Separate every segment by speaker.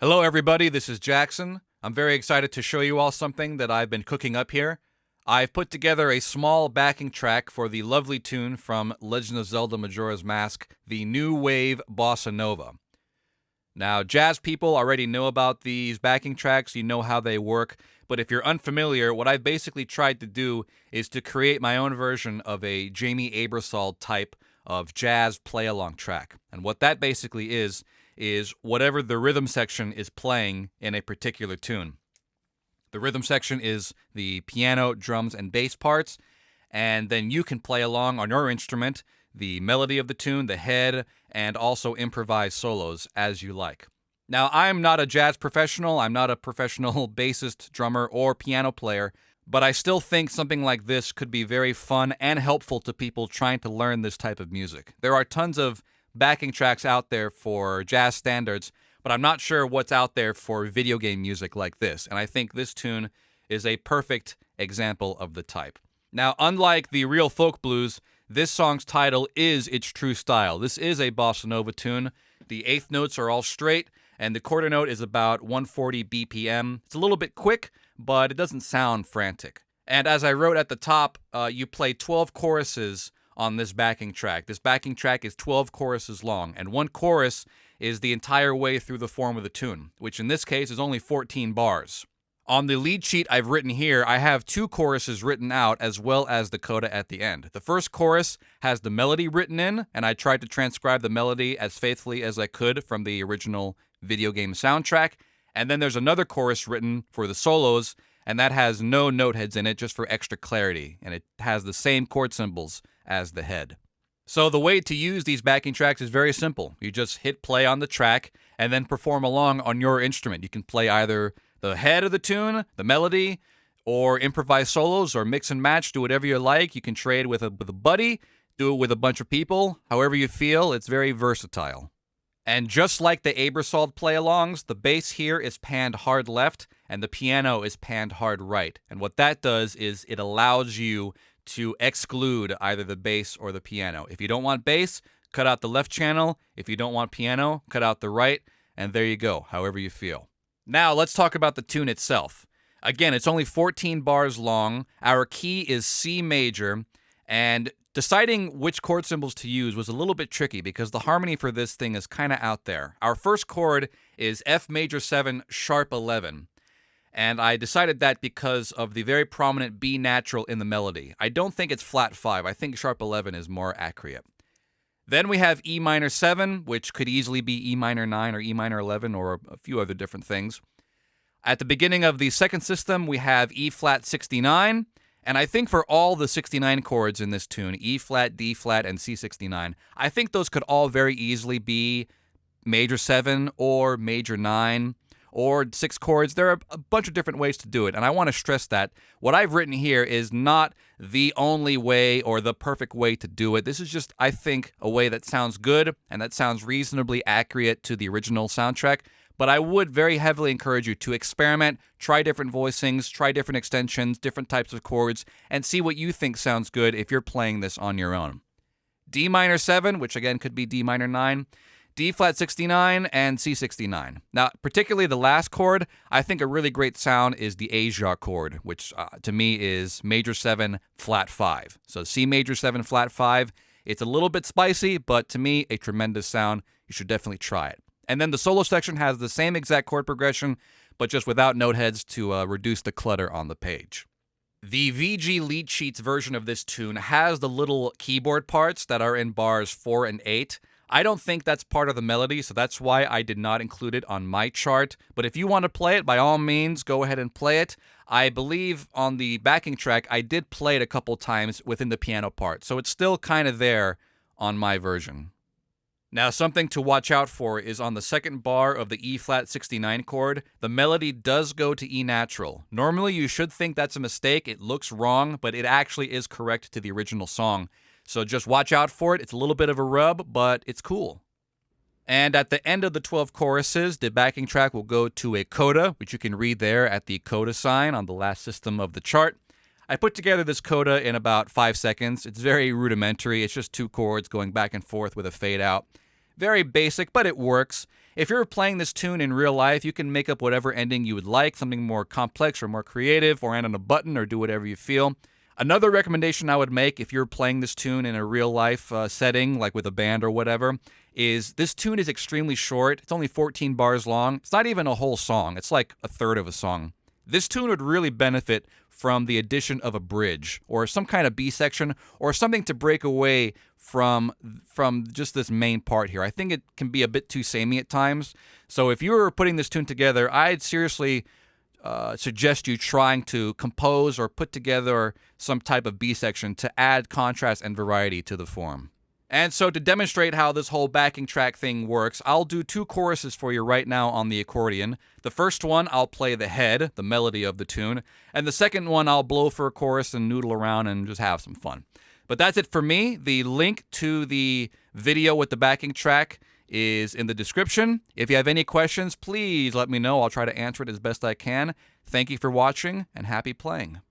Speaker 1: Hello, everybody. This is Jackson. I'm very excited to show you all something that I've been cooking up here. I've put together a small backing track for the lovely tune from Legend of Zelda Majora's Mask, the new Wave Bossa Nova. Now, jazz people already know about these backing tracks, you know how they work, but if you're unfamiliar, what I've basically tried to do is to create my own version of a Jamie Aebersold type of jazz play-along track. And what that basically is whatever the rhythm section is playing in a particular tune. The rhythm section is the piano, drums, and bass parts, and then you can play along on your instrument the melody of the tune, the head, and also improvise solos as you like. Now, I'm not a jazz professional, I'm not a professional bassist, drummer, or piano player, but I still think something like this could be very fun and helpful to people trying to learn this type of music. There are tons of backing tracks out there for jazz standards, but I'm not sure what's out there for video game music like this, and I think this tune is a perfect example of the type. Now, unlike the real folk blues, this song's title is its true style. This is a bossa nova tune. The eighth notes are all straight, and the quarter note is about 140 BPM. It's a little bit quick, but it doesn't sound frantic. And as I wrote at the top, you play 12 choruses on this backing track. This backing track is 12 choruses long, and one chorus is the entire way through the form of the tune, which in this case is only 14 bars. On the lead sheet I've written here, I have two choruses written out as well as the coda at the end. The first chorus has the melody written in, and I tried to transcribe the melody as faithfully as I could from the original video game soundtrack. And then there's another chorus written for the solos, and that has no note heads in it just for extra clarity, and it has the same chord symbols as the head. So the way to use these backing tracks is very simple. You just hit play on the track and then perform along on your instrument. You can play either the head of the tune, the melody, or improvise solos, or mix and match, do whatever you like. You can trade with a buddy, do it with a bunch of people, however you feel. It's very versatile. And just like the Aebersold play-alongs, the bass here is panned hard left, and the piano is panned hard right. And what that does is it allows you to exclude either the bass or the piano. If you don't want bass, cut out the left channel. If you don't want piano, cut out the right, and there you go, however you feel. Now, let's talk about the tune itself. Again, it's only 14 bars long. Our key is C major, and deciding which chord symbols to use was a little bit tricky because the harmony for this thing is kind of out there. Our first chord is F major 7, sharp 11, and I decided that because of the very prominent B natural in the melody. I don't think it's flat 5. I think sharp 11 is more accurate. Then we have E minor 7, which could easily be E minor 9 or E minor 11 or a few other different things. At the beginning of the second system, we have E flat 69, and I think for all the 69 chords in this tune, E flat, D flat, and C69, I think those could all very easily be major 7 or major 9 or 6 chords. There are a bunch of different ways to do it, and I want to stress that what I've written here is not the only way or the perfect way to do it. This is just, I think, a way that sounds good and that sounds reasonably accurate to the original soundtrack. But I would very heavily encourage you to experiment, try different voicings, try different extensions, different types of chords, and see what you think sounds good if you're playing this on your own. D minor 7, which again could be D minor 9, D flat 69, and C69. Now, particularly the last chord, I think a really great sound is the Asia chord, which to me is major 7, flat 5. So C major 7, flat 5. It's a little bit spicy, but to me, a tremendous sound. You should definitely try it. And then the solo section has the same exact chord progression, but just without note heads to reduce the clutter on the page. The VG lead sheets version of this tune has the little keyboard parts that are in bars 4 and 8. I don't think that's part of the melody, so that's why I did not include it on my chart. But if you want to play it, by all means, go ahead and play it. I believe on the backing track, I did play it a couple times within the piano part, so it's still kind of there on my version. Now, something to watch out for is on the second bar of the E flat 69 chord, the melody does go to E natural. Normally, you should think that's a mistake. It looks wrong, but it actually is correct to the original song. So just watch out for it. It's a little bit of a rub, but it's cool. And at the end of the 12 choruses, the backing track will go to a coda, which you can read there at the coda sign on the last system of the chart. I put together this coda in about 5 seconds. It's very rudimentary. It's just 2 chords going back and forth with a fade out. Very basic, but it works. if you're playing this tune in real life, you can make up whatever ending you would like, something more complex or more creative, or end on a button or do whatever you feel. Another recommendation I would make if you're playing this tune in a real life setting, like with a band or whatever, is this tune is extremely short. It's only 14 bars long. It's not even a whole song. It's like a third of a song. This tune would really benefit from the addition of a bridge or some kind of B section or something to break away from just this main part here. I think it can be a bit too samey at times. So if you were putting this tune together, I'd seriously suggest you trying to compose or put together some type of B section to add contrast and variety to the form. And so to demonstrate how this whole backing track thing works, I'll do 2 choruses for you right now on the accordion. The first one, I'll play the head, the melody of the tune, and the second one, I'll blow for a chorus and noodle around and just have some fun. But that's it for me. The link to the video with the backing track is in the description. If you have any questions, please let me know. I'll try to answer it as best I can. Thank you for watching, and happy playing.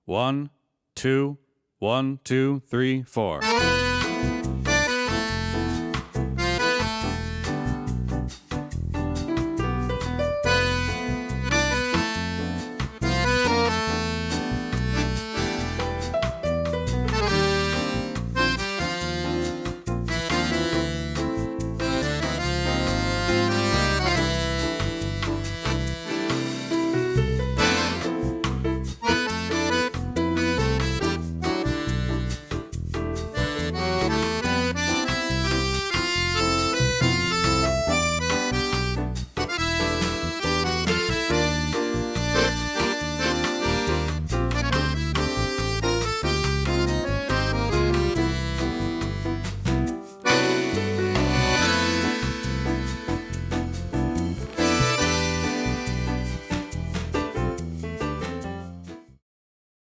Speaker 1: 1, 2, 1, 2, 3, 4.